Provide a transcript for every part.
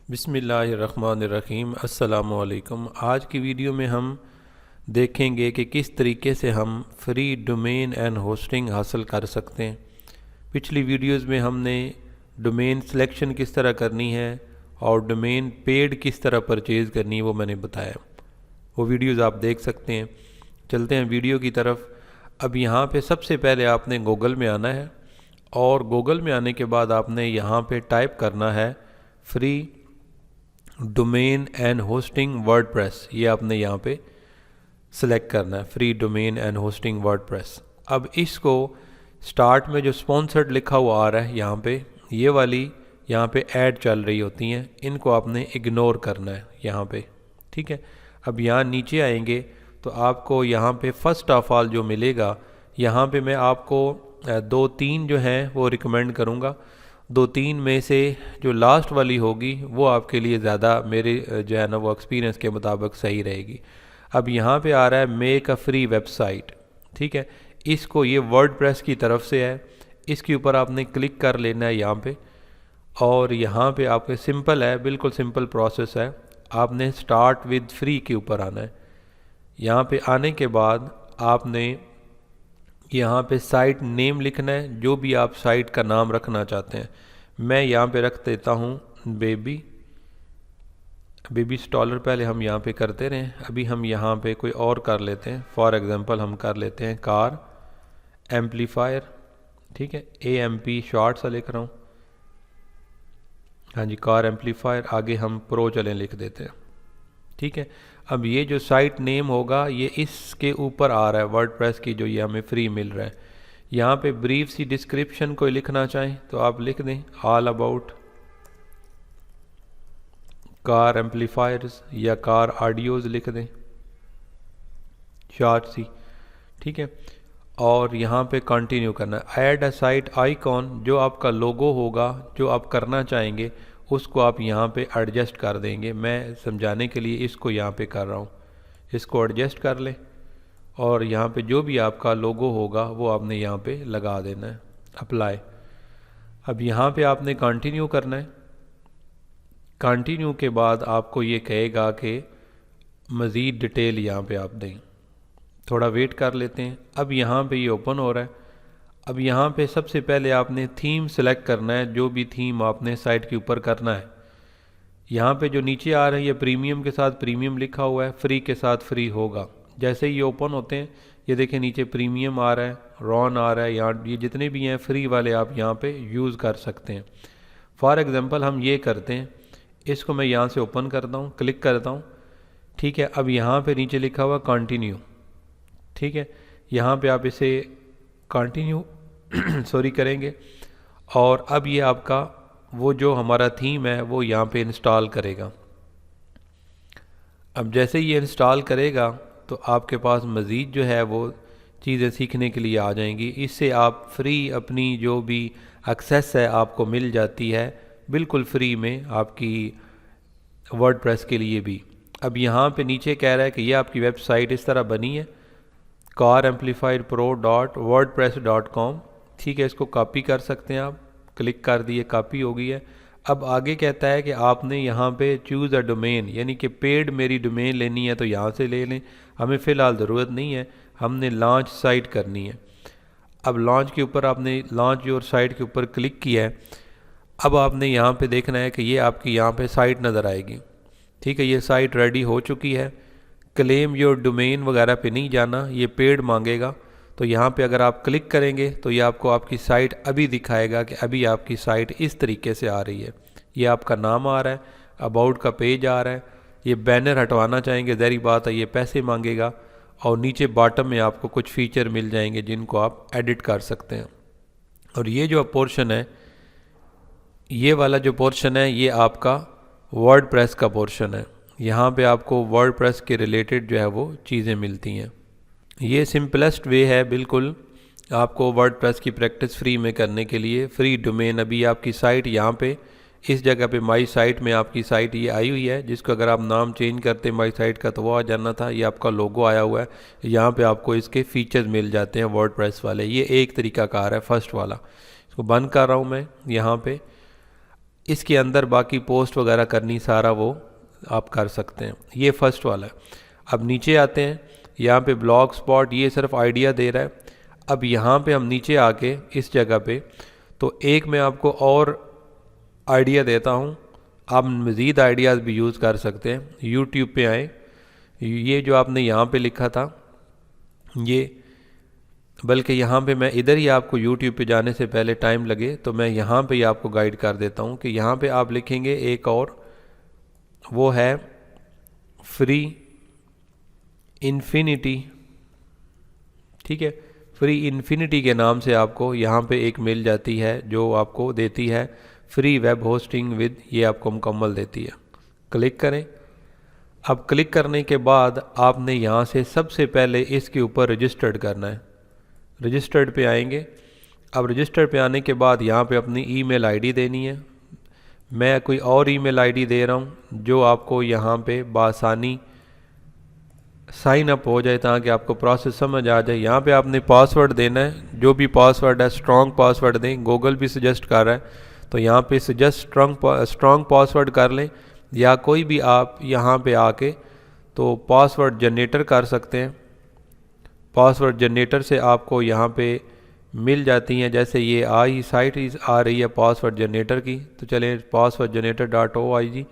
बिस्मिल्लाहिर्रहमानिर्रहीम। अस्सलामुअलैकुम। आज की वीडियो में हम देखेंगे कि किस तरीके से हम फ्री डोमेन एंड होस्टिंग हासिल कर सकते हैं। पिछली वीडियोस में हमने डोमेन सिलेक्शन किस तरह करनी है और डोमेन पेड किस तरह परचेज़ करनी है वो मैंने बताया। वो वीडियोस आप देख सकते हैं। चलते हैं वीडियो की तरफ। अब यहाँ पे सबसे पहले आपने गूगल में आना है और गूगल में आने के बाद आपने यहाँ पे टाइप करना है free domain and hosting WordPress. ये आपने यहाँ पे सिलेक्ट करना है, free domain and hosting WordPress. अब इसको स्टार्ट में जो स्पॉन्सर्ड लिखा हुआ आ रहा है यहाँ पे, ये वाली यहाँ पे ऐड चल रही होती हैं, इनको आपने इग्नोर करना है यहाँ पे। ठीक है। अब यहाँ नीचे आएंगे तो आपको यहाँ पे फर्स्ट ऑफ ऑल जो मिलेगा, यहाँ पे मैं आपको दो तीन जो हैं वो रिकमेंड करूँगा। दो तीन में से जो लास्ट वाली होगी वो आपके लिए ज़्यादा मेरे जो है ना वो एक्सपीरियंस के मुताबिक सही रहेगी। अब यहाँ पे आ रहा है मेक अ फ्री वेबसाइट। ठीक है। इसको ये वर्डप्रेस की तरफ से है, इसके ऊपर आपने क्लिक कर लेना है यहाँ पे। और यहाँ पे आपके सिंपल है, बिल्कुल सिंपल प्रोसेस है। आपने स्टार्ट विद फ्री के ऊपर आना है। यहाँ पे आने के बाद आपने यहाँ पे साइट नेम लिखना है, जो भी आप साइट का नाम रखना चाहते हैं। मैं यहाँ पे रख देता हूँ बेबी स्टॉलर। पहले हम यहाँ पे करते रहे, अभी हम यहाँ पे कोई और कर लेते हैं। फॉर एग्जांपल हम कर लेते हैं कार एम्पलीफायर। ठीक है, AMP शॉर्ट सा लिख रहा हूँ। हाँ जी, कार एम्पलीफायर। आगे हम प्रो चलें लिख देते हैं। ठीक है। अब ये जो साइट नेम होगा ये इसके ऊपर आ रहा है वर्डप्रेस की, जो ये हमें फ्री मिल रहा है। यहाँ पे ब्रीफ सी डिस्क्रिप्शन कोई लिखना चाहें तो आप लिख दें ऑल अबाउट कार एम्पलीफायर्स, या कार ऑडियोज़ लिख दें शॉर्ट सी। ठीक है। और यहाँ पे कंटिन्यू करना है। ऐड अ साइट आइकॉन, जो आपका लोगो होगा जो आप करना चाहेंगे उसको आप यहाँ पे एडजस्ट कर देंगे। मैं समझाने के लिए इसको यहाँ पे कर रहा हूँ, इसको एडजस्ट कर लें और यहाँ पे जो भी आपका लोगो होगा वो आपने यहाँ पे लगा देना है, अप्लाई। अब यहाँ पे आपने कंटिन्यू करना है। कंटिन्यू के बाद आपको ये कहेगा कि मज़ीद डिटेल यहाँ पे आप दें। थोड़ा वेट कर लेते हैं। अब यहाँ पे ये ओपन हो रहा है। अब यहाँ पे सबसे पहले आपने थीम सेलेक्ट करना है, जो भी थीम आपने साइट के ऊपर करना है। यहाँ पे जो नीचे आ रही है प्रीमियम के साथ प्रीमियम लिखा हुआ है, फ्री के साथ फ्री होगा। जैसे ही ये ओपन होते हैं ये देखें नीचे प्रीमियम आ रहा है, रॉन आ रहा है। यहाँ ये जितने भी हैं फ्री वाले आप यहाँ पे यूज़ कर सकते हैं। फॉर एग्ज़ाम्पल हम ये करते हैं, इसको मैं यहाँ से ओपन करता हूँ, क्लिक करता हूँ। ठीक है। अब यहाँ पे नीचे लिखा हुआ कंटिन्यू। ठीक है। यहाँ पे आप इसे कंटिन्यू सॉरी करेंगे और अब ये आपका वो जो हमारा थीम है वो यहाँ पे इंस्टॉल करेगा। अब जैसे ये इंस्टॉल करेगा तो आपके पास मज़ीद जो है वो चीज़ें सीखने के लिए आ जाएंगी। इससे आप फ्री अपनी जो भी एक्सेस है आपको मिल जाती है, बिल्कुल फ्री में आपकी वर्डप्रेस के लिए भी। अब यहाँ पे नीचे कह रहा है कि ये आपकी वेबसाइट इस तरह बनी है, caramplifiedpro.wordpress.com। ठीक है, इसको कॉपी कर सकते हैं आप। क्लिक कर दिए, कॉपी हो गई है। अब आगे कहता है कि आपने यहाँ पे चूज़ अ डोमेन, यानी कि पेड मेरी डोमेन लेनी है तो यहाँ से ले लें, हमें फ़िलहाल ज़रूरत नहीं है, हमने लॉन्च साइट करनी है। अब लॉन्च के ऊपर आपने लॉन्च योर साइट के ऊपर क्लिक किया है। अब आपने यहाँ पे देखना है कि ये आपकी यहाँ पे साइट नज़र आएगी। ठीक है, ये साइट रेडी हो चुकी है। क्लेम योर डोमेन वगैरह पे नहीं जाना, ये पेड मांगेगा। तो यहाँ पे अगर आप क्लिक करेंगे तो ये आपको आपकी साइट अभी दिखाएगा कि अभी आपकी साइट इस तरीके से आ रही है। ये आपका नाम आ रहा है, अबाउट का पेज आ रहा है। ये बैनर हटवाना चाहेंगे, ज़ाहिर बात है ये पैसे मांगेगा। और नीचे बॉटम में आपको कुछ फीचर मिल जाएंगे जिनको आप एडिट कर सकते हैं। और ये जो पोर्शन है, ये वाला जो पोर्शन है ये आपका वर्डप्रेस का पोर्शन है। यहाँ पे आपको वर्डप्रेस के रिलेटेड जो है वो चीज़ें मिलती हैं। ये सिंपलेस्ट वे है बिल्कुल आपको वर्डप्रेस की प्रैक्टिस फ्री में करने के लिए। फ्री डोमेन, अभी आपकी साइट यहाँ पे इस जगह पे माई साइट में आपकी साइट ये आई हुई है, जिसको अगर आप नाम चेंज करते माई साइट का तो वो आ जाना था। ये आपका लोगो आया हुआ है, यहाँ पे आपको इसके फीचर्स मिल जाते हैं वर्डप्रेस वाले। ये एक तरीका कार है फर्स्ट वाला। इसको बंद कर रहा हूँ मैं यहाँ पे। इसके अंदर बाकी पोस्ट वगैरह करनी सारा वो आप कर सकते हैं। ये फर्स्ट वाला है। अब नीचे आते हैं, यहाँ पे ब्लॉग स्पॉट ये सिर्फ आइडिया दे रहा है। अब यहाँ पे हम नीचे आके इस जगह पे तो एक मैं आपको और आइडिया देता हूँ, आप मज़ीद आइडियाज़ भी यूज़ कर सकते हैं। यूट्यूब पे आए, ये जो आपने यहाँ पे लिखा था ये, बल्कि यहाँ पे मैं इधर ही आपको यूट्यूब पे जाने से पहले टाइम लगे तो मैं यहाँ पे ही आपको गाइड कर देता हूँ कि यहाँ पे आप लिखेंगे एक और, वो है फ्री इन्फिनिटी। ठीक है, फ्री इन्फिनिटी के नाम से आपको यहाँ पे एक मिल जाती है जो आपको देती है फ्री वेब होस्टिंग विद, ये आपको मुकम्मल देती है। क्लिक करें। अब क्लिक करने के बाद आपने यहाँ से सबसे पहले इसके ऊपर रजिस्टर्ड करना है। रजिस्टर्ड पे आएंगे। अब रजिस्टर्ड पे आने के बाद यहाँ पे अपनी ईमेल आईडी देनी है। मैं कोई और ईमेल आईडी दे रहा हूँ जो आपको यहाँ पे बासानी साइन अप हो जाए, ताकि आपको प्रोसेस समझ आ जाए। यहाँ पे आपने पासवर्ड देना है, जो भी पासवर्ड है स्ट्रॉन्ग पासवर्ड दें। गूगल भी सजेस्ट कर रहा है तो यहाँ पे सजेस्ट स्ट्रॉन्ग पासवर्ड कर लें, या कोई भी आप यहाँ पे आके तो पासवर्ड जनरेटर कर सकते हैं। पासवर्ड जनरेटर से आपको यहाँ पे मिल जाती हैं, जैसे ये आई साइट आ रही है पासवर्ड जनरेटर की, तो चलें पासवर्ड जनरेटर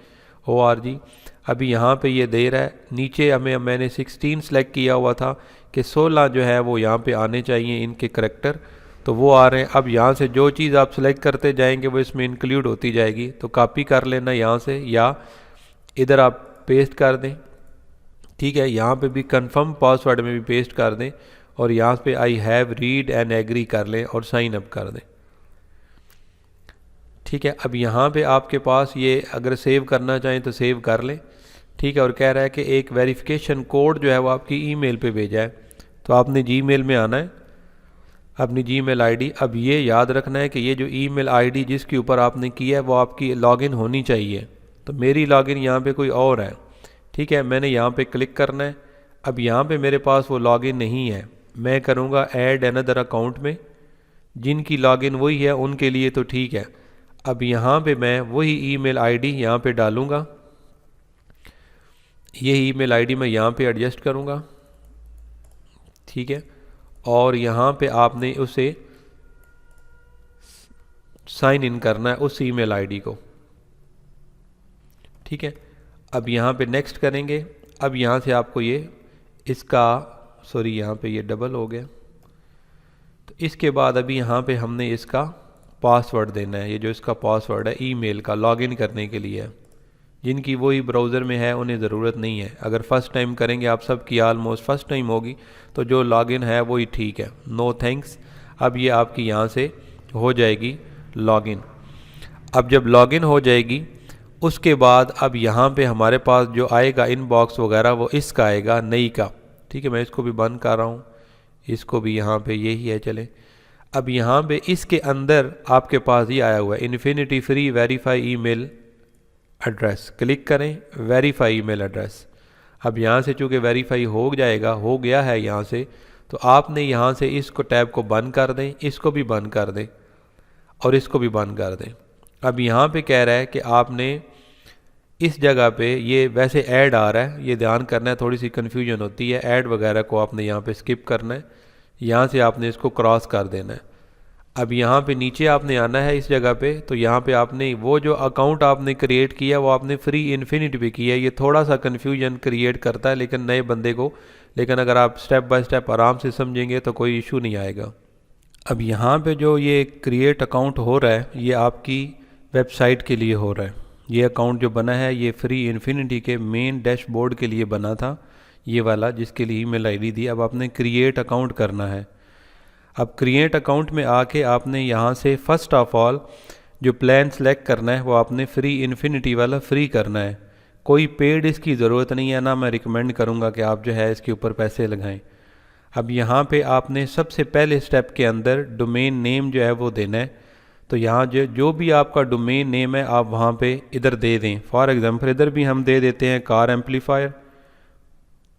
.org। अभी यहाँ पे ये दे रहा है। नीचे मैंने 16 सेलेक्ट किया हुआ था कि 16 जो है वो यहाँ पे आने चाहिए इनके करैक्टर, तो वो आ रहे हैं। अब यहाँ से जो चीज़ आप सेलेक्ट करते जाएंगे वो इसमें इंक्लूड होती जाएगी, तो कॉपी कर लेना यहाँ से या इधर आप पेस्ट कर दें। ठीक है, यहाँ पे भी कंफर्म पासवर्ड में भी पेस्ट कर दें और यहाँ पे I have read and agree कर लें और साइन अप कर दें। ठीक है, अब यहाँ पे आपके पास ये अगर सेव करना चाहें तो सेव कर लें। ठीक है, और कह रहा है कि एक वेरिफिकेशन कोड जो है वो आपकी ईमेल पे भेजा है, तो आपने जीमेल में आना है, अपनी जीमेल आईडी। अब ये याद रखना है कि ये जो ईमेल आईडी जिसके ऊपर आपने किया है वो आपकी लॉगिन होनी चाहिए। तो मेरी लॉगिन यहाँ पे कोई और है। ठीक है, मैंने यहाँ पे क्लिक करना है। अब यहाँ पे मेरे पास वो लॉगिन नहीं है, मैं करूँगा ऐड अनदर अकाउंट में। जिनकी लॉगिन वही है उनके लिए तो ठीक है। अब यहाँ पे मैं वही ईमेल आईडी यहाँ पे डालूँगा। ये ईमेल आईडी मैं यहाँ पे एडजस्ट करूँगा। ठीक है, और यहाँ पे आपने उसे साइन इन करना है उस ईमेल आईडी को। ठीक है, अब यहाँ पे नेक्स्ट करेंगे। अब यहाँ से आपको ये इसका यहाँ पे ये डबल हो गया, तो इसके बाद अभी यहाँ पे हमने इसका पासवर्ड देना है। ये जो इसका पासवर्ड है ईमेल का लॉगिन करने के लिए है। जिनकी वही ब्राउज़र में है उन्हें ज़रूरत नहीं है। अगर फ़र्स्ट टाइम करेंगे, आप सबकी आलमोस्ट फ़र्स्ट टाइम होगी, तो जो लॉगिन है वही ठीक है, नो थैंक्स। अब ये आपकी यहाँ से हो जाएगी लॉगिन। अब जब लॉगिन हो जाएगी उसके बाद अब यहाँ पे हमारे पास जो आएगा इनबॉक्स वगैरह वो इसका आएगा, नई का। ठीक है, मैं इसको भी बंद कर रहा हूँ, इसको भी यहाँ पे यही है। चलें, अब यहाँ पे इसके अंदर आपके पास ये आया हुआ है infinity free verify email address. Click करें वेरीफाई ईमेल एड्रेस। अब यहाँ से चूँकि वेरीफाई हो गया है यहाँ से, तो आपने यहाँ से इसको टैब को बंद कर दें, इसको भी बंद कर दें और इसको भी बंद कर दें। अब यहाँ पे कह रहा है कि आपने इस जगह पे ये वैसे ऐड आ रहा है, ये ध्यान करना है, थोड़ी सी कन्फ्यूजन होती है। ऐड वगैरह को आपने यहाँ पे स्किप करना है, यहाँ से आपने इसको क्रॉस कर देना है। अब यहाँ पे नीचे आपने आना है इस जगह पे, तो यहाँ पे आपने वो जो अकाउंट आपने क्रिएट किया वो आपने फ्री इन्फिनिटी पे किया है। ये थोड़ा सा कन्फ्यूजन क्रिएट करता है लेकिन नए बंदे को, लेकिन अगर आप स्टेप बाय स्टेप आराम से समझेंगे तो कोई इशू नहीं आएगा। अब यहाँ पे जो ये क्रिएट अकाउंट हो रहा है ये आपकी वेबसाइट के लिए हो रहा है। ये अकाउंट जो बना है ये फ्री इन्फिनिटी के मेन डैशबोर्ड के लिए बना था, ये वाला जिसके लिए ईमेल आईडी दी। अब आपने क्रिएट अकाउंट करना है। अब क्रिएट अकाउंट में आके आपने यहाँ से फर्स्ट ऑफ ऑल जो प्लान सेलेक्ट करना है वो आपने फ्री इन्फिनिटी वाला फ्री करना है। कोई पेड इसकी ज़रूरत नहीं है, ना मैं रिकमेंड करूँगा कि आप जो है इसके ऊपर पैसे लगाएं। अब यहाँ पे आपने सबसे पहले स्टेप के अंदर डोमेन नेम जो है वो देना है। तो यहाँ जो भी आपका डोमेन नेम है आप वहाँ पे इधर दे दें। फॉर एग्ज़ाम्पल इधर भी हम दे देते हैं कार एम्पलीफायर,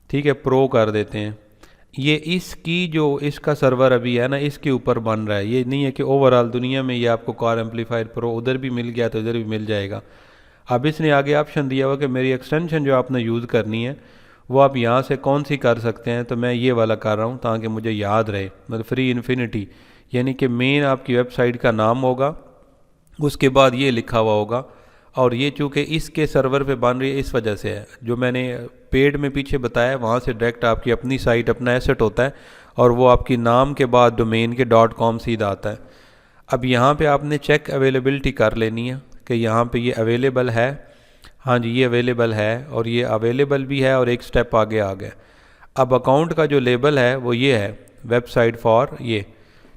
ठीक है, प्रो कर देते हैं। ये इसकी जो इसका सर्वर अभी है ना, इसके ऊपर बन रहा है। ये नहीं है कि ओवरऑल दुनिया में ये आपको कार एम्पलीफायर प्रो उधर भी मिल गया तो इधर भी मिल जाएगा। अब इसने आगे ऑप्शन दिया हुआ कि मेरी एक्सटेंशन जो आपने यूज़ करनी है वो आप यहाँ से कौन सी कर सकते हैं, तो मैं ये वाला कर रहा हूँ ताकि मुझे याद रहे, मतलब फ्री इन्फिनिटी, यानी कि मेन आपकी वेबसाइट का नाम होगा, उसके बाद ये लिखा हुआ होगा। और ये चूँकि इसके सर्वर पे बन रही है इस वजह से है, जो मैंने पेड में पीछे बताया वहाँ से डायरेक्ट आपकी अपनी साइट अपना एसेट होता है और वो आपकी नाम के बाद डोमेन के .com सीधा आता है। अब यहाँ पे आपने चेक अवेलेबिलिटी कर लेनी है कि यहाँ पे ये अवेलेबल है, हाँ जी ये अवेलेबल है, और ये अवेलेबल भी है और एक स्टेप आगे आ गया। अब अकाउंट का जो लेबल है वो ये है, वेबसाइट फॉर ये,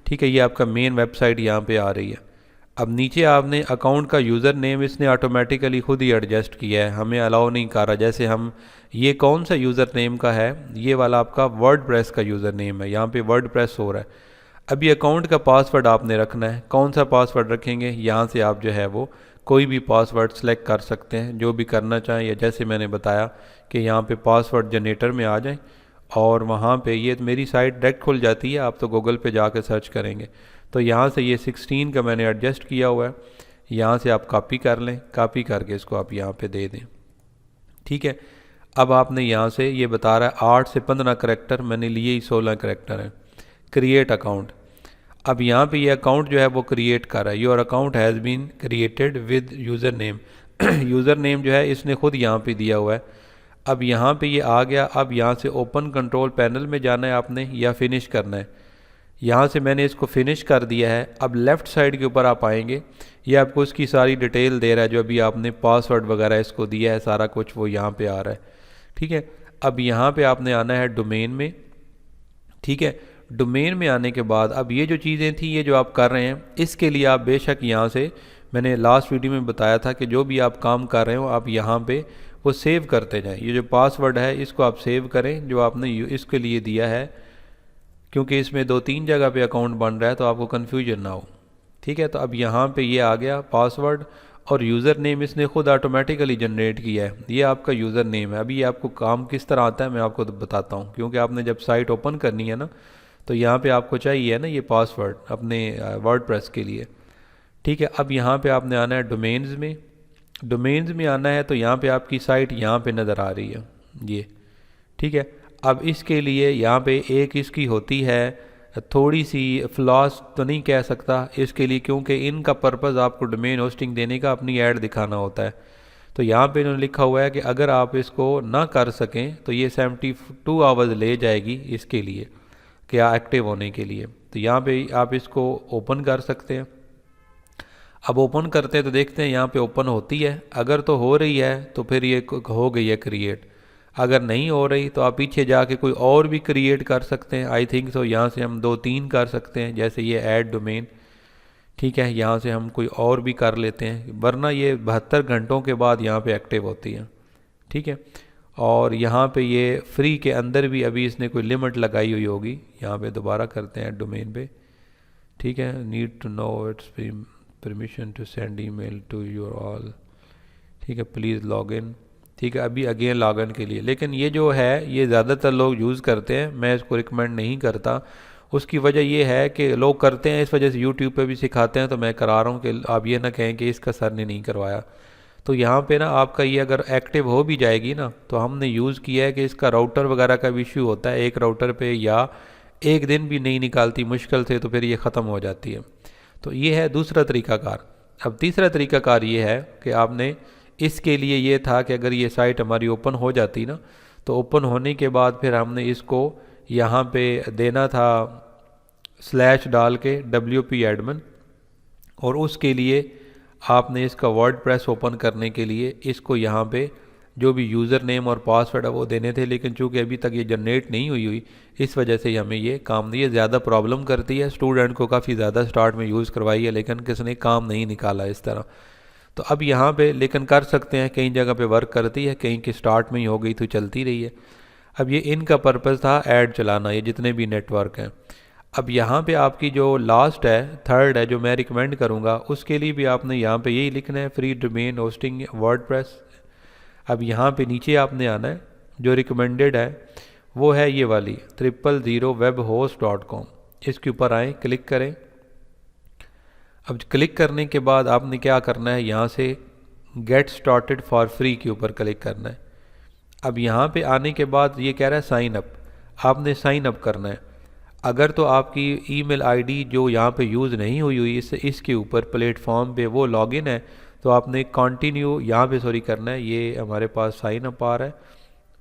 ठीक है, ये आपका मेन वेबसाइट यहाँ पे आ रही है। अब नीचे आपने अकाउंट का यूज़र नेम इसने ऑटोमेटिकली खुद ही एडजस्ट किया है, हमें अलाउ नहीं कर रहा। जैसे हम ये कौन सा यूज़र नेम का है, ये वाला आपका वर्डप्रेस का यूज़र नेम है, यहाँ पे वर्डप्रेस हो रहा है। अभी अकाउंट का पासवर्ड आपने रखना है, कौन सा पासवर्ड रखेंगे, यहाँ से आप जो है वो कोई भी पासवर्ड सेलेक्ट कर सकते हैं जो भी करना चाहें, या जैसे मैंने बताया कि यहाँ पे पासवर्ड जनरेटर में आ जाएं और वहाँ पे ये मेरी साइट डायरेक्ट खुल जाती है, आप तो गूगल पे जाकर सर्च करेंगे तो यहाँ से ये 16 का मैंने एडजस्ट किया हुआ है, यहाँ से आप कॉपी कर लें, कॉपी करके इसको आप यहाँ पे दे दें, ठीक है। अब आपने यहाँ से ये बता रहा है 8 से 15 करैक्टर, मैंने लिए ही 16 करैक्टर हैं। क्रिएट अकाउंट, अब यहाँ पे ये अकाउंट जो है वो क्रिएट कर रहा है, your account has been created with user name. User name जो है इसने खुद यहाँ पे दिया हुआ है। अब यहाँ पे ये आ गया, अब यहाँ से ओपन कंट्रोल पैनल में जाना है आपने या फिनिश करना है, यहाँ से मैंने इसको फिनिश कर दिया है। अब लेफ़्ट साइड के ऊपर आप आएंगे, ये आपको इसकी सारी डिटेल दे रहा है, जो अभी आपने पासवर्ड वगैरह इसको दिया है सारा कुछ वो यहाँ पे आ रहा है, ठीक है। अब यहाँ पे आपने आना है डोमेन में, ठीक है। डोमेन में आने के बाद अब ये जो चीज़ें थी ये जो आप कर रहे हैं, इसके लिए आप बेशक यहाँ से, मैंने लास्ट वीडियो में बताया था कि जो भी आप काम कर रहे हो आप यहाँ पे वो सेव करते जाएं। ये जो पासवर्ड है इसको आप सेव करें जो आपने इसके लिए दिया है, क्योंकि इसमें 2-3 जगह पे अकाउंट बन रहा है तो आपको कन्फ्यूजन ना हो, ठीक है। तो अब यहाँ पे ये आ गया पासवर्ड, और यूज़र नेम इसने खुद ऑटोमेटिकली जनरेट किया है, ये आपका यूज़र नेम है। अभी ये आपको काम किस तरह आता है मैं आपको बताता हूँ, क्योंकि आपने जब साइट ओपन करनी है ना तो यहाँ पे आपको चाहिए ना ये पासवर्ड अपने वर्डप्रेस के लिए, ठीक है। अब यहाँ पे आपने आना है डोमेन्स में, डोमेन्स में आना है तो यहाँ पे आपकी साइट यहाँ पे नज़र आ रही है ये, ठीक है। अब इसके लिए यहाँ पे एक इसकी होती है थोड़ी सी फ्लॉस तो नहीं कह सकता इसके लिए, क्योंकि इनका पर्पज़ आपको डोमेन होस्टिंग देने का अपनी ऐड दिखाना होता है। तो यहाँ पे इन्होंने लिखा हुआ है कि अगर आप इसको ना कर सकें तो ये 72 आवर्स ले जाएगी इसके लिए क्या एक्टिव होने के लिए। तो यहाँ पे आप इसको ओपन कर सकते हैं। अब ओपन करते हैं तो देखते हैं यहाँ पे ओपन होती है, अगर तो हो रही है तो फिर ये हो गई है क्रिएट, अगर नहीं हो रही तो आप पीछे जाके कोई और भी क्रिएट कर सकते हैं। आई थिंक सो यहाँ से हम 2-3 कर सकते हैं, जैसे ये ऐड डोमेन, ठीक है, यहाँ से हम कोई और भी कर लेते हैं, वरना ये 72 घंटों के बाद यहाँ पे एक्टिव होती है, ठीक है। और यहाँ पे ये फ्री के अंदर भी अभी इसने कोई लिमिट लगाई हुई होगी, यहाँ पे दोबारा करते हैं डोमेन पे, ठीक है। Need to know it's permission to send email to your all, ठीक है, प्लीज़ लॉग इन, ठीक है। अभी अगेन लॉग इन के लिए, लेकिन ये जो है ये ज़्यादातर लोग यूज़ करते हैं, मैं इसको रिकमेंड नहीं करता। उसकी वजह ये है कि लोग करते हैं, इस वजह से यूट्यूब पे भी सिखाते हैं, तो मैं करा रहा हूँ कि आप ये ना कहें कि इसका सर ने नहीं करवाया। तो यहाँ पे ना आपका ये अगर एक्टिव हो भी जाएगी ना, तो हमने यूज़ किया है कि इसका राउटर वगैरह का भी इशू होता है, एक राउटर पे या एक दिन भी नहीं निकालती मुश्किल से, तो फिर ये ख़त्म हो जाती है। तो ये है दूसरा तरीक़ाकार। अब तीसरा तरीक़ाकार ये है कि आपने इसके लिए ये था कि अगर ये साइट हमारी ओपन हो जाती ना, तो ओपन होने के बाद फिर हमने इसको यहाँ पे देना था स्लैश डाल के WP एडमिन, और उसके लिए आपने इसका वर्डप्रेस ओपन करने के लिए इसको यहाँ पे जो भी यूज़र नेम और पासवर्ड है वो देने थे, लेकिन चूँकि अभी तक ये जनरेट नहीं हुई इस वजह से हमें ये काम नहीं, ये ज़्यादा प्रॉब्लम करती है। स्टूडेंट को काफ़ी ज़्यादा स्टार्ट में यूज़ करवाई है लेकिन किसने काम नहीं निकाला इस तरह। तो अब यहाँ पे लेकिन कर सकते हैं, कई जगह पे वर्क करती है, कहीं के स्टार्ट में ही हो गई तो चलती रही है। अब ये इनका पर्पज़ था ऐड चलाना, ये जितने भी नेटवर्क हैं। अब यहाँ पे आपकी जो लास्ट है, थर्ड है, जो मैं रिकमेंड करूँगा, उसके लिए भी आपने यहाँ पे यही लिखना है, फ्री डोमेन होस्टिंग वर्डप्रेस। अब यहाँ पे नीचे आपने आना है, जो रिकमेंडेड है वो है ये वाली 000webhost.com। इसके ऊपर आएँ, क्लिक करें। अब क्लिक करने के बाद आपने क्या करना है, यहाँ से गेट स्टार्टेड फॉर फ्री के ऊपर क्लिक करना है। अब यहाँ पे आने के बाद ये कह रहा है साइन अप, आपने साइन अप करना है। अगर तो आपकी ईमेल आईडी जो यहाँ पे यूज़ नहीं हुई हुई इसके ऊपर प्लेटफॉर्म पे वो लॉगिन है, तो आपने कंटिन्यू यहाँ पे सॉरी करना है। ये हमारे पास साइन अप आ रहा है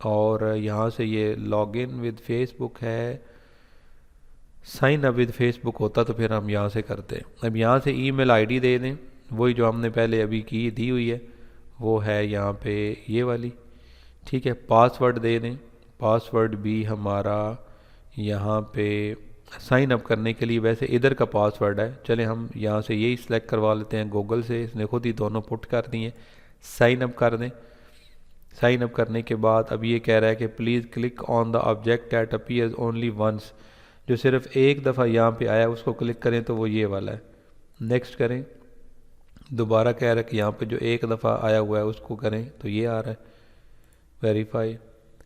और यहाँ से ये लॉगिन विद फेसबुक है, साइन अप विद फेसबुक होता तो फिर हम यहाँ से करते। अब यहाँ से ईमेल आईडी दे दें, वही जो हमने पहले अभी की दी हुई है वो है यहाँ पे ये वाली, ठीक है। पासवर्ड दे दें, पासवर्ड भी हमारा यहाँ पे साइन अप करने के लिए वैसे इधर का पासवर्ड है, चले हम यहाँ से यही सिलेक्ट करवा लेते हैं गूगल से, इसने खुद ही दोनों पुट कर दिए। साइन अप कर दें। साइन अप करने के बाद अब ये कह रहा है कि please click on the object that appears only once, जो सिर्फ एक दफ़ा यहाँ पे आया उसको क्लिक करें तो वो ये वाला है। नेक्स्ट करें, दोबारा कह रहा है कि यहाँ पे जो एक दफ़ा आया हुआ है उसको करें तो ये आ रहा है वेरीफाई,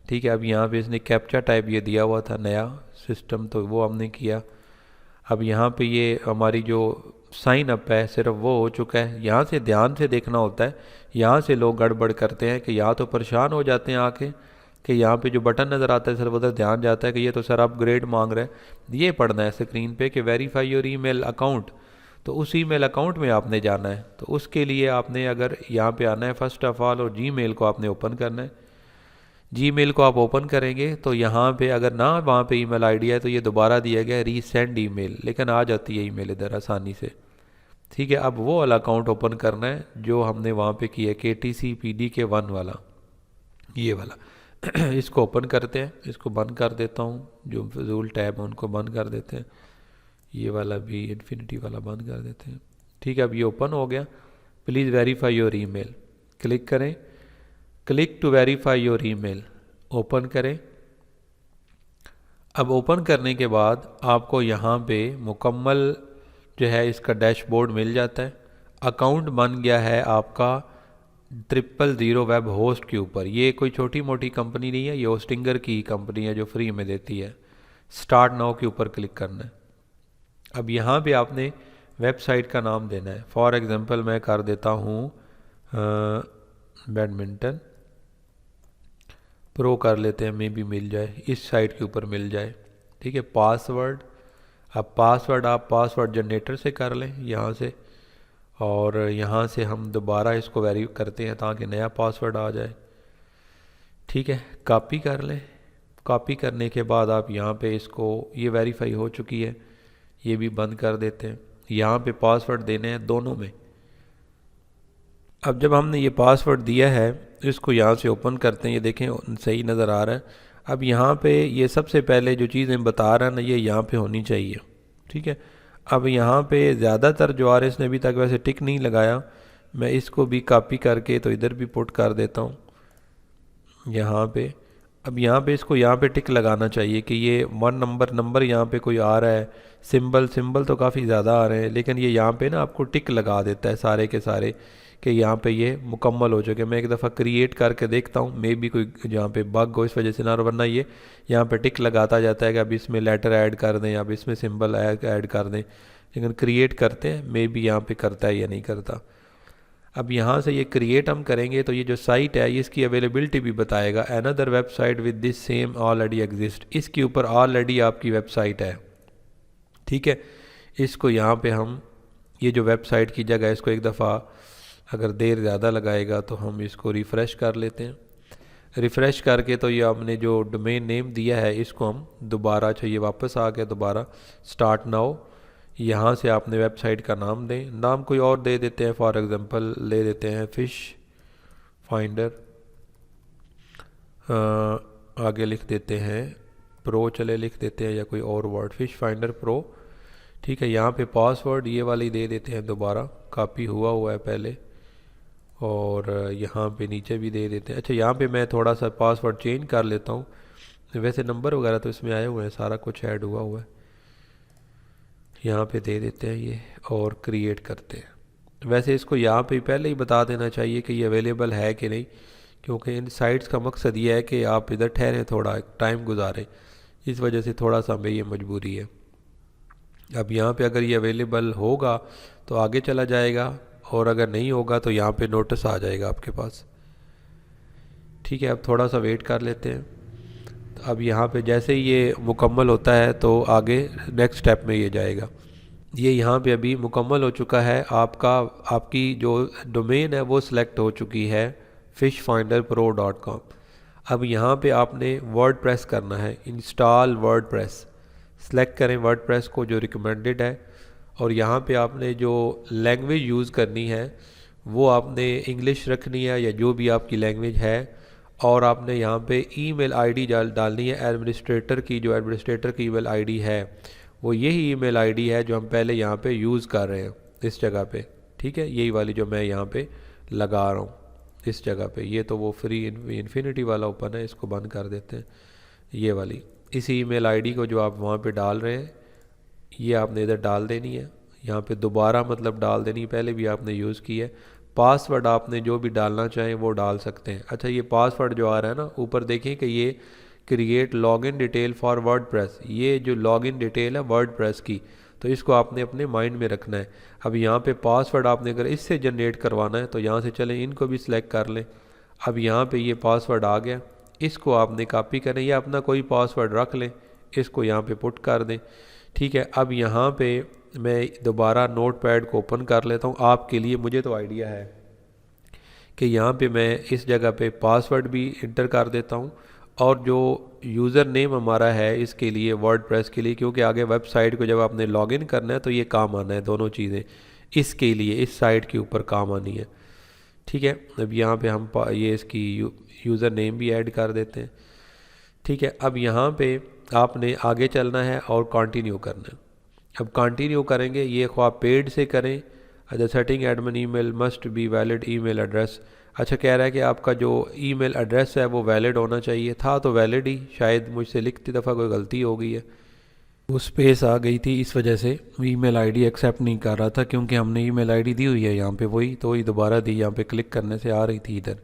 ठीक है। अब यहाँ पे इसने कैप्चा टाइप ये दिया हुआ था नया सिस्टम, तो वो हमने किया। अब यहाँ पे ये हमारी जो साइन अप है सिर्फ वो हो चुका है। यहाँ से ध्यान से देखना होता है, यहाँ से लोग गड़बड़ करते हैं कि या तो परेशान हो जाते हैं आके कि यहाँ पे जो बटन नज़र आता है सिर्फ उधर ध्यान जाता है कि ये तो सर अपग्रेड मांग रहा है। ये पढ़ना है स्क्रीन पे कि वेरीफाई योर ईमेल अकाउंट, तो उस ईमेल अकाउंट में आपने जाना है। तो उसके लिए आपने अगर यहाँ पे आना है फर्स्ट ऑफ ऑल और जीमेल को आपने ओपन करना है। जीमेल को आप ओपन करेंगे तो यहाँ पे अगर ना वहाँ पे ईमेल आईडी है तो ये दोबारा दिया गया है रीसेंड ईमेल, लेकिन आ जाती है ईमेल इधर आसानी से, ठीक है। अब वो वाला अकाउंट ओपन करना है जो हमने वहाँ पे किया है KTC PDK1 वाला, ये वाला इसको ओपन करते हैं। इसको बंद कर देता हूँ, जो फजूल टैब है उनको बंद कर देते हैं, ये वाला भी इन्फिनिटी वाला बंद कर देते हैं, ठीक है। अब ये ओपन हो गया। Please verify your email, click करें, click to verify your email, open करें। अब ओपन करने के बाद आपको यहाँ पे मुकम्मल जो है इसका डैशबोर्ड मिल जाता है। अकाउंट बन गया है आपका 000 वेब होस्ट के ऊपर। ये कोई छोटी मोटी कंपनी नहीं है, ये होस्टिंगर की कंपनी है जो फ्री में देती है। स्टार्ट नाउ के ऊपर क्लिक करना है। अब यहाँ पे आपने वेबसाइट का नाम देना है। फॉर एग्जांपल मैं कर देता हूँ बैडमिंटन प्रो कर लेते हैं, मे भी मिल जाए, इस साइट के ऊपर मिल जाए, ठीक है। पासवर्ड, अब पासवर्ड आप पासवर्ड जनरेटर से कर लें यहाँ से, और यहाँ से हम दोबारा इसको वेरी करते हैं ताकि नया पासवर्ड आ जाए, ठीक है। कॉपी कर लें। कॉपी करने के बाद आप यहाँ पे इसको, ये वेरीफाई हो चुकी है, ये भी बंद कर देते हैं। यहाँ पे पासवर्ड देने हैं दोनों में। अब जब हमने ये पासवर्ड दिया है इसको यहाँ से ओपन करते हैं, ये देखें सही नज़र आ रहा है। अब यहाँ पे ये सबसे पहले जो चीज़ें बता रहा है ना, ये यहाँ पे होनी चाहिए, ठीक है। अब यहाँ पे ज़्यादातर जो आ रहे इसने अभी तक वैसे टिक नहीं लगाया, मैं इसको भी कॉपी करके तो इधर भी पुट कर देता हूँ यहाँ पे। अब यहाँ पे इसको यहाँ पे टिक लगाना चाहिए कि ये 1 नंबर यहाँ पे कोई आ रहा है, सिंबल तो काफ़ी ज़्यादा आ रहे हैं, लेकिन ये यहाँ पे ना आपको टिक लगा देता है सारे के सारे कि यहाँ पे ये मुकम्मल हो चुके। मैं एक दफ़ा क्रिएट करके देखता हूँ, मे भी कोई जहाँ पे बग हो इस वजह से ना, वरना ये यहाँ पे टिक लगाता जाता है कि अब इसमें लेटर ऐड कर दें, अब इसमें सिंबल ऐड कर दें, लेकिन क्रिएट करते हैं मे भी यहाँ पे करता है या नहीं करता। अब यहाँ से ये क्रिएट हम करेंगे तो ये जो साइट है इसकी अवेलेबिलिटी भी बताएगा। Another website with this same already exist, इसके ऊपर ऑलरेडी आपकी वेबसाइट है, ठीक है। इसको यहाँ पे हम ये जो वेबसाइट की जगह इसको एक दफ़ा अगर देर ज़्यादा लगाएगा तो हम इसको रिफ़्रेश कर लेते हैं। रिफ़्रेश करके तो ये हमने जो डोमेन नेम दिया है इसको हम दोबारा, चाहिए वापस आ गया दोबारा, स्टार्ट नाउ। यहाँ से आपने वेबसाइट का नाम दें, नाम कोई और दे देते हैं, फॉर एग्जांपल ले देते हैं फिश फाइंडर, आगे लिख देते हैं प्रो, चले लिख देते हैं या कोई और वर्ड, फिश फाइंडर प्रो, ठीक है। यहाँ पे पासवर्ड ये वाली दे देते हैं दोबारा, कॉपी हुआ है पहले, और यहाँ पे नीचे भी दे देते हैं। अच्छा यहाँ पे मैं थोड़ा सा पासवर्ड चेंज कर लेता हूँ, वैसे नंबर वगैरह तो इसमें आए हुए हैं, सारा कुछ ऐड हुआ है, यहाँ पे दे देते हैं ये और क्रिएट करते हैं। वैसे इसको यहाँ पे पहले ही बता देना चाहिए कि ये अवेलेबल है कि नहीं, क्योंकि इन साइट्स का मकसद ये है कि आप इधर ठहरें, थोड़ा टाइम गुजारें, इस वजह से थोड़ा सा हमें ये मजबूरी है। अब यहाँ पे अगर ये अवेलेबल होगा तो आगे चला जाएगा, और अगर नहीं होगा तो यहाँ पे नोटिस आ जाएगा आपके पास। ठीक है, अब थोड़ा सा वेट कर लेते हैं। तो अब यहाँ पे जैसे ही ये मुकम्मल होता है तो आगे नेक्स्ट स्टेप में ये जाएगा। ये यहाँ पे अभी मुकम्मल हो चुका है, आपकी जो डोमेन है वो सिलेक्ट हो चुकी है fishfinderpro.com। अब यहाँ पे आपने वर्डप्रेस करना है, इंस्टॉल वर्डप्रेस सेलेक्ट करें वर्डप्रेस को जो रिकमेंडेड है, और यहाँ पे आपने जो लैंग्वेज यूज़ करनी है वो आपने इंग्लिश रखनी है या जो भी आपकी लैंग्वेज है, और आपने यहाँ पे ईमेल आईडी डालनी है एडमिनिस्ट्रेटर की। जो एडमिनिस्ट्रेटर की ईमेल आईडी है वो यही ईमेल आईडी है जो हम पहले यहाँ पे यूज़ कर रहे हैं इस जगह पे। ठीक है, यही वाली जो मैं यहाँ पे लगा रहा हूँ इस जगह पे। ये तो वो फ्री इन्फिनिटी वाला ओपन है, इसको बंद कर देते हैं। ये वाली इसी ईमेल आईडी को जो आप वहाँ पे डाल रहे हैं ये आपने इधर डाल देनी है, यहाँ पे दोबारा मतलब डाल देनी है, पहले भी आपने यूज़ की है। पासवर्ड आपने जो भी डालना चाहें वो डाल सकते हैं। अच्छा, ये पासवर्ड जो आ रहा है ना ऊपर देखें कि ये create login detail for WordPress, ये जो लॉगिन डिटेल है वर्डप्रेस की, तो इसको आपने अपने माइंड में रखना है। अब यहाँ पे पासवर्ड आपने अगर इससे जनरेट करवाना है तो यहाँ से चलें इनको भी सिलेक्ट कर लें। अब यहाँ पे ये पासवर्ड आ गया, इसको आपने कॉपी करें या अपना कोई पासवर्ड रख लें, इसको यहाँ पे पुट कर दें। ठीक है, अब यहाँ पे मैं दोबारा नोटपैड को ओपन कर लेता हूँ आपके लिए। मुझे तो आइडिया है कि यहाँ पे मैं इस जगह पे पासवर्ड भी इंटर कर देता हूँ, और जो यूज़र नेम हमारा है इसके लिए वर्डप्रेस के लिए, क्योंकि आगे वेबसाइट को जब आपने लॉगिन करना है तो ये काम आना है, दोनों चीज़ें इसके लिए इस साइट के ऊपर काम आनी है। ठीक है, अब यहाँ पे हम ये इसकी यूज़र नेम भी ऐड कर देते हैं। ठीक है, अब यहाँ पे आपने आगे चलना है और कंटिन्यू करना है। अब कंटिन्यू करेंगे, ये ख्वाह पेड से करें। The setting admin email must be valid email address. अच्छा, कह रहा है कि आपका जो ईमेल एड्रेस है वो वैलिड होना चाहिए, था तो वैलिड ही, शायद मुझसे लिखती दफ़ा कोई गलती हो गई है, वो स्पेस आ गई थी इस वजह से ईमेल आईडी एक्सेप्ट नहीं कर रहा था, क्योंकि हमने ईमेल आईडी दी हुई है यहाँ पे वही, तो वही दोबारा दी, यहाँ पे क्लिक करने से आ रही थी इधर।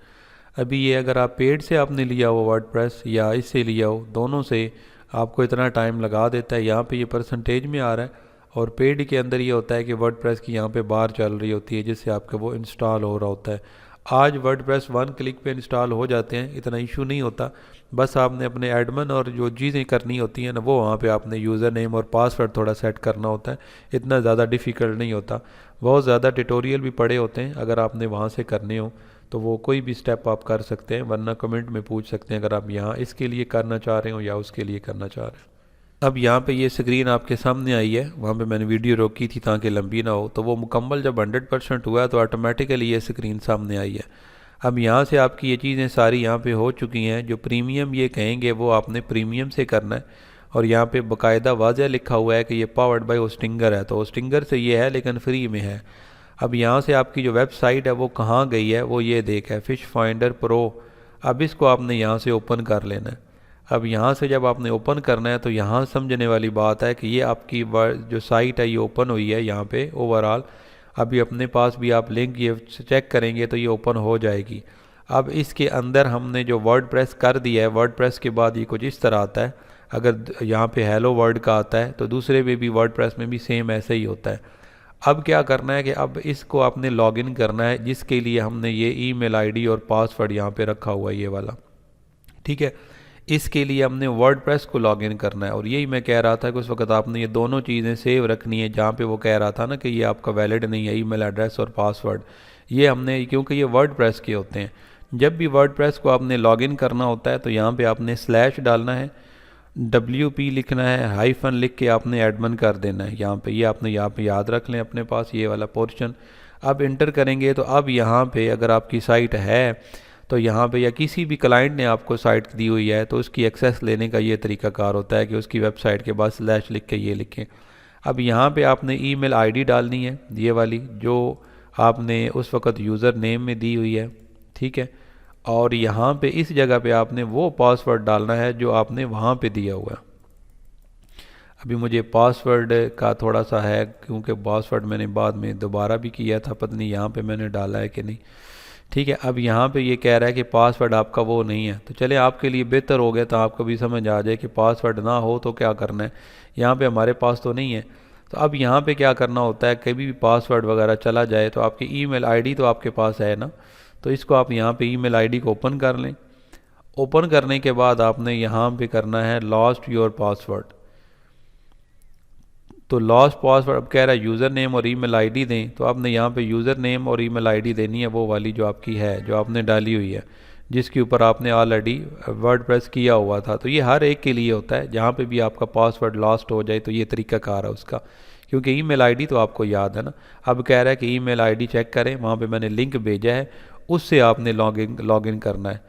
अभी ये अगर आप पेड से आपने लिया हो वर्डप्रेस या इससे लिया हो, दोनों से आपको इतना टाइम लगा देता है। यहाँ पे ये परसेंटेज में आ रहा है, और पेड के अंदर ये होता है कि वर्डप्रेस की यहाँ पे बार चल रही होती है जिससे आपका वो इंस्टॉल हो रहा होता है। आज वर्डप्रेस 1 क्लिक पे इंस्टॉल हो जाते हैं, इतना इशू नहीं होता। बस आपने अपने एडमिन और जो चीज़ें करनी होती हैं ना वो वहाँ पे आपने यूज़र नेम और पासवर्ड थोड़ा सेट करना होता है, इतना ज़्यादा डिफ़िकल्ट नहीं होता। बहुत ज़्यादा ट्यूटोरियल भी पड़े होते हैं, अगर आपने वहाँ से करने हो तो वो कोई भी स्टेप आप कर सकते हैं, वरना कमेंट में पूछ सकते हैं अगर आप यहाँ इसके लिए करना चाह रहे हो या उसके लिए करना चाह रहे हैं। अब यहाँ पे ये स्क्रीन आपके सामने आई है, वहाँ पे मैंने वीडियो रोकी थी ताकि लंबी ना हो, तो वो मुकम्मल जब 100% हुआ तो ऑटोमेटिकली ये स्क्रीन सामने आई है। अब यहाँ से आपकी ये चीज़ें सारी यहाँ पे हो चुकी हैं। जो प्रीमियम ये कहेंगे वो आपने प्रीमियम से करना है, और यहाँ पे बाकायदा वाज़ह लिखा हुआ है कि ये पावर्ड बाय होस्टिंगर है, तो होस्टिंगर से ये है लेकिन फ्री में है। अब यहाँ से आपकी जो वेबसाइट है वो कहाँ गई है, वो ये देख है फिश फाइंडर प्रो। अब इसको आपने यहाँ से ओपन कर लेना है। अब यहाँ से जब आपने ओपन करना है तो यहाँ समझने वाली बात है कि ये आपकी जो साइट है ये ओपन हुई है यहाँ पे ओवरऑल। अभी अपने पास भी आप लिंक ये चेक करेंगे तो ये ओपन हो जाएगी। अब इसके अंदर हमने जो वर्डप्रेस कर दिया है, वर्डप्रेस के बाद ये कुछ इस तरह आता है। अगर यहाँ पे हेलो वर्ल्ड का आता है तो दूसरे में भी वर्डप्रेस में भी सेम ऐसे ही होता है। अब क्या करना है कि अब इसको आपने लॉगिन करना है, जिसके लिए हमने ये ईमेल आईडी और पासवर्ड यहाँ पे रखा हुआ है ये वाला। ठीक है, इसके लिए हमने वर्डप्रेस को लॉगिन करना है, और यही मैं कह रहा था कि उस वक्त आपने ये दोनों चीज़ें सेव रखनी है। जहाँ पे वो कह रहा था ना कि ये आपका वैलिड नहीं है ईमेल एड्रेस और पासवर्ड, ये हमने, क्योंकि ये वर्डप्रेस के होते हैं। जब भी वर्डप्रेस को आपने लॉगिन करना होता है तो यहाँ पे आपने स्लैश डालना है, WP लिखना है, हाइफन लिख के आपने एडमिन कर देना है यहाँ पे। ये आपने यहाँ पे याद रख लें अपने पास ये वाला पोर्शन। अब इंटर करेंगे तो अब यहाँ पे अगर आपकी साइट है तो यहाँ पे, या किसी भी क्लाइंट ने आपको साइट दी हुई है तो उसकी एक्सेस लेने का ये तरीकाकार होता है कि उसकी वेबसाइट के बाद स्लैश लिख के ये लिखें। अब यहाँ पे आपने ईमेल आईडी डालनी है ये वाली जो आपने उस वक़्त यूज़र नेम में दी हुई है। ठीक है, और यहाँ पे इस जगह पे आपने वो पासवर्ड डालना है जो आपने वहाँ पे दिया हुआ है। अभी मुझे पासवर्ड का थोड़ा सा है, क्योंकि पासवर्ड मैंने बाद में दोबारा भी किया था, पता नहीं यहाँ पे मैंने डाला है कि नहीं। ठीक है। अब यहाँ पे ये कह रहा है कि पासवर्ड आपका वो नहीं है, तो चले आपके लिए बेहतर हो गया तो आपको भी समझ आ जाए कि पासवर्ड ना हो तो क्या करना है। यहाँ पे हमारे पास तो नहीं है, तो अब यहाँ पे क्या करना होता है, कभी भी पासवर्ड वगैरह चला जाए तो आपकी ईमेल आईडी तो आपके पास है ना, तो इसको आप यहाँ पे ईमेल आईडी को ओपन कर लें। ओपन करने के बाद आपने यहाँ पे करना है लॉस्ट योर पासवर्ड। तो लॉस्ट पासवर्ड अब कह रहा है यूज़र नेम और ईमेल आईडी दें, तो आपने यहाँ पे यूज़र नेम और ईमेल आईडी देनी है वो वाली जो आपकी है, जो आपने डाली हुई है, जिसके ऊपर आपने ऑलरेडी वर्डप्रेस किया हुआ था। तो ये हर एक के लिए होता है, जहाँ पे भी आपका पासवर्ड लॉस्ट हो जाए तो ये तरीक़ाकार है उसका, क्योंकि ईमेल आईडी तो आपको याद है ना। अब कह रहा है कि ईमेल आईडी चेक करें, वहाँ पे मैंने लिंक भेजा है, उससे आपने लॉगिन करना है।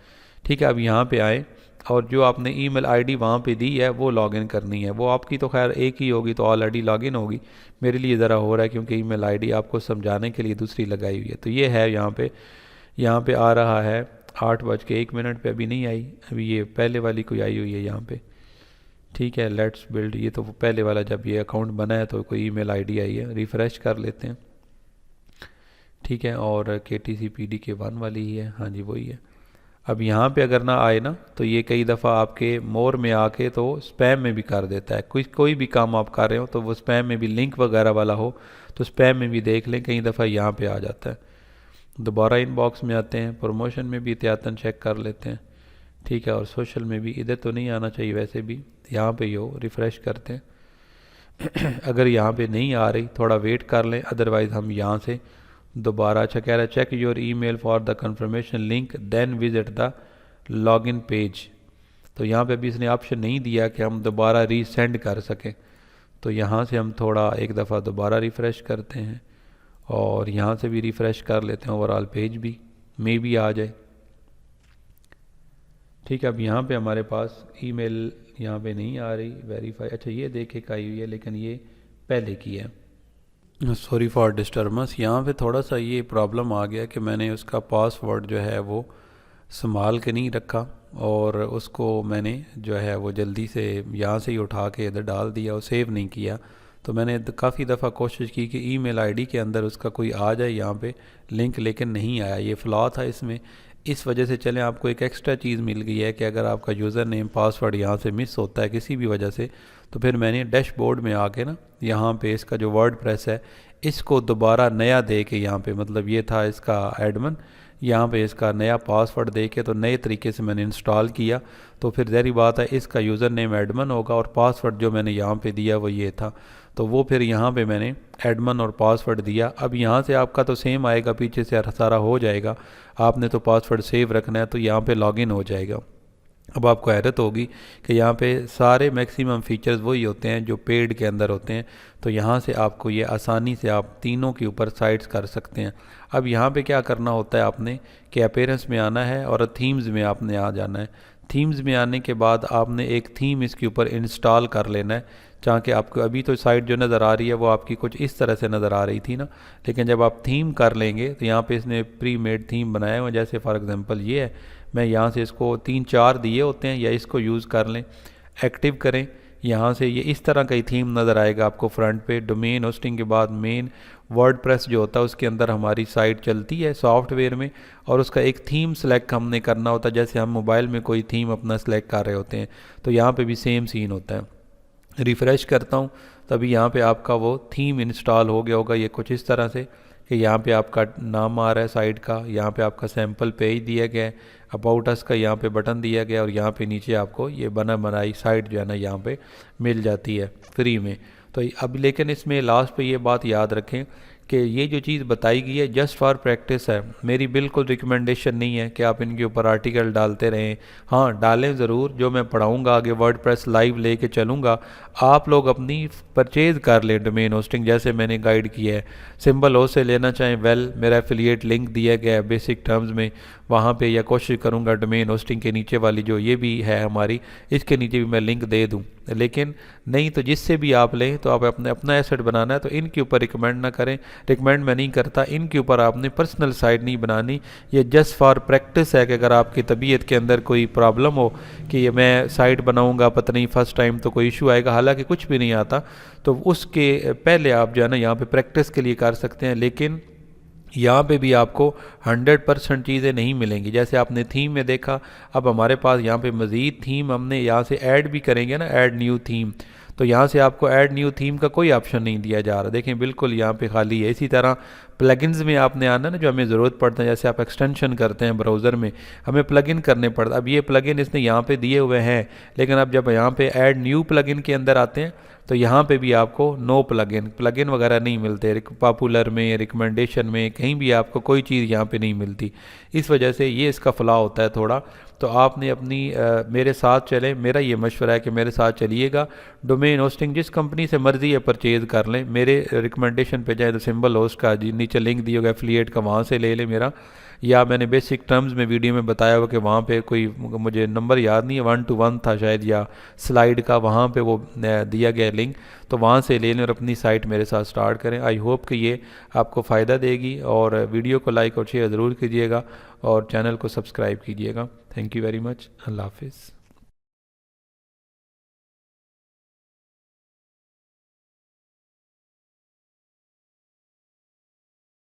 ठीक है, अब यहाँ पे आए और जो आपने ईमेल आईडी वहाँ पे दी है वो लॉगिन करनी है। वो आपकी तो खैर एक ही होगी, तो ऑलरेडी लॉगिन होगी। मेरे लिए ज़रा हो रहा है क्योंकि ईमेल आईडी आपको समझाने के लिए दूसरी लगाई हुई है। तो ये है यहाँ पे आ रहा है 8:01 पे, अभी नहीं आई, अभी ये पहले वाली कोई आई हुई है यहाँ पे। ठीक है, लेट्स बिल्ड, ये तो पहले वाला जब ये अकाउंट बना है तो कोई ईमेल आईडी आई है। रिफ़्रेश कर लेते हैं। ठीक है, और KTCPDK1 वाली ही है, हाँ जी वही है। अब यहाँ पे अगर ना आए ना तो ये कई दफ़ा आपके मोर में आके तो स्पैम में भी कर देता है। कोई भी काम आप कर रहे हो तो वो स्पैम में भी लिंक वगैरह वाला हो तो स्पैम में भी देख लें, कई दफ़ा यहाँ पे आ जाता है। दोबारा इनबॉक्स में आते हैं, प्रमोशन में भी एहतियातन चेक कर लेते हैं। ठीक है, और सोशल में भी, इधर तो नहीं आना चाहिए वैसे भी, यहाँ पे ही हो, रिफ़्रेश करते हैं। अगर यहाँ पे नहीं आ रही थोड़ा वेट कर लें, अदरवाइज़ हम यहाँ से दोबारा, अच्छा कह रहा है check your email for the confirmation link then visit the login page. तो यहाँ पे अभी इसने ऑप्शन नहीं दिया कि हम दोबारा रीसेंड कर सकें, तो यहाँ से हम थोड़ा एक दफ़ा दोबारा रिफ़्रेश करते हैं और यहाँ से भी रिफ़्रेश कर लेते हैं, ओवरऑल पेज भी में भी आ जाए। ठीक है, अब यहाँ पे हमारे पास ईमेल यहाँ पे नहीं आ रही वेरीफाई, अच्छा ये देखे का आई हुई है लेकिन ये पहले की है। सॉरी फॉर डिस्टर्बेंस, यहाँ पे थोड़ा सा ये प्रॉब्लम आ गया कि मैंने उसका पासवर्ड जो है वो संभाल के नहीं रखा और उसको मैंने जो है वो जल्दी से यहाँ से ही उठा के इधर डाल दिया और सेव नहीं किया। तो मैंने काफ़ी दफ़ा कोशिश की कि ईमेल आईडी के अंदर उसका कोई आ जाए यहाँ पे लिंक, लेकिन नहीं आया। ये फ़्लॉ था इसमें, इस वजह से चलें आपको एक एक्स्ट्रा चीज़ मिल गई है कि अगर आपका यूज़र नेम पासवर्ड यहाँ से मिस होता है किसी भी वजह से, तो फिर मैंने डैशबोर्ड में आके ना यहाँ पे इसका जो वर्डप्रेस है इसको दोबारा नया दे के, यहाँ पे मतलब ये था इसका एडमिन, यहाँ पे इसका नया पासवर्ड दे के तो नए तरीके से मैंने इंस्टॉल किया। तो फिर ज़ाहिर बात है इसका यूज़र नेम एडमिन होगा और पासवर्ड जो मैंने यहाँ पे दिया वो ये था, तो वो फिर यहाँ पे मैंने एडमिन और पासवर्ड दिया। अब यहाँ से आपका तो सेम आएगा, पीछे से सारा हो जाएगा, आपने तो पासवर्ड सेव रखना है, तो यहाँ पे लॉगिन हो जाएगा। अब आपको हैरत होगी कि यहाँ पे सारे मैक्सिमम फ़ीचर्स वही होते हैं जो पेड के अंदर होते हैं, तो यहाँ से आपको ये आसानी से आप तीनों के ऊपर साइट्स कर सकते हैं। अब यहाँ पे क्या करना होता है आपने कि अपीयरेंस में आना है और थीम्स में आपने आ जाना है। थीम्स में आने के बाद आपने एक थीम इसके ऊपर इंस्टॉल कर लेना है, चाहे आपको अभी तो साइट जो नज़र आ रही है वो आपकी कुछ इस तरह से नज़र आ रही थी ना, लेकिन जब आप थीम कर लेंगे तो यहाँ पे इसने प्री मेड थीम बनाया हुआ, जैसे फॉर एग्जांपल ये है, मैं यहाँ से इसको 3-4 दिए होते हैं, या इसको यूज़ कर लें, एक्टिव करें, यहाँ से ये इस तरह का ही थीम नज़र आएगा आपको फ्रंट पे। डोमेन होस्टिंग के बाद मेन वर्डप्रेस जो होता है उसके अंदर हमारी साइट चलती है सॉफ्टवेयर में, और उसका एक थीम सेलेक्ट हमने करना होता है, जैसे हम मोबाइल में कोई थीम अपना सेलेक्ट कर रहे होते हैं, तो यहाँ पे भी सेम सीन होता है। रिफ़्रेश करता हूँ तभी यहाँ पे आपका वो थीम इंस्टॉल हो गया होगा, ये कुछ इस तरह से कि यहाँ पे आपका नाम आ रहा है साइट का, यहाँ पे आपका सैम्पल पेज दिया गया है, अबाउट अस का यहाँ पे बटन दिया गया, और यहाँ पे नीचे आपको ये बनाई साइट जो है ना यहाँ पे मिल जाती है फ्री में। तो अब लेकिन इसमें लास्ट पे ये बात याद रखें कि ये जो चीज़ बताई गई है जस्ट फॉर प्रैक्टिस है, मेरी बिल्कुल रिकमेंडेशन नहीं है कि आप इनके ऊपर आर्टिकल डालते रहें। हाँ डालें ज़रूर, जो मैं पढ़ाऊँगा आगे वर्डप्रेस लाइव लेके चलूँगा, आप लोग अपनी परचेज़ कर लें डोमेन होस्टिंग, जैसे मैंने गाइड किया है। सिंबल हो से लेना चाहें वेल, मेरा एफिलिएट लिंक दिया गया है बेसिक टर्म्स में, वहाँ पे या कोशिश करूँगा डोमेन होस्टिंग के नीचे वाली जो ये भी है हमारी, इसके नीचे भी मैं लिंक दे दूँ, लेकिन नहीं तो जिससे भी आप लें तो आप अपना एसेट बनाना है, तो इनके ऊपर रिकमेंड ना करें। रिकमेंड मैं नहीं करता, इनके ऊपर आपने पर्सनल साइट नहीं बनानी, ये जस्ट फॉर प्रैक्टिस है कि अगर आपकी तबीयत के अंदर कोई प्रॉब्लम हो कि ये मैं साइट बनाऊंगा पता नहीं फर्स्ट टाइम तो कोई इशू आएगा, हालांकि कुछ भी नहीं आता, तो उसके पहले आप जो है ना यहाँ पे प्रैक्टिस के लिए कर सकते हैं। लेकिन यहाँ पे भी आपको 100% चीज़ें नहीं मिलेंगी। जैसे आपने थीम में देखा, अब हमारे पास यहाँ पे मज़ीद थीम हमने यहाँ से ऐड भी करेंगे ना, ऐड न्यू थीम, तो यहाँ से आपको ऐड न्यू थीम का कोई ऑप्शन नहीं दिया जा रहा। देखें बिल्कुल यहाँ पे खाली है। इसी तरह प्लगइन्स में आपने आना ना, जो हमें ज़रूरत पड़ता है, जैसे आप एक्सटेंशन करते हैं ब्राउज़र में, हमें प्लगइन करने पड़ता। अब ये प्लगइन इसने यहाँ पे दिए हुए हैं, लेकिन अब जब यहाँ पे ऐड न्यू प्लगइन के अंदर आते हैं तो यहाँ पे भी आपको नो प्लगइन वगैरह नहीं मिलते। पॉपुलर में, रिकमेंडेशन में, कहीं भी आपको कोई चीज़ यहाँ पे नहीं मिलती। इस वजह से ये इसका फ़्लॉ होता है थोड़ा। तो आपने अपनी मेरे साथ चलें, मेरा ये मशवरा है कि मेरे साथ चलिएगा। डोमेन होस्टिंग जिस कंपनी से मर्ज़ी है परचेज़ कर लें, मेरे रिकमेंडेशन पे जाए तो सिंबल होस्ट का नीचे लिंक दिया होगा एफिलिएट का, वहाँ से ले लें मेरा। या मैंने बेसिक टर्म्स में वीडियो में बताया हुआ कि वहाँ पे कोई, मुझे नंबर याद नहीं है, 1 to 1 था शायद, या स्लाइड का, वहाँ पे वो दिया गया लिंक, तो वहाँ से ले लें और अपनी साइट मेरे साथ स्टार्ट करें। आई होप कि ये आपको फ़ायदा देगी, और वीडियो को लाइक और शेयर ज़रूर कीजिएगा और चैनल को सब्सक्राइब कीजिएगा। Thank you very much. Allah हाफिज़।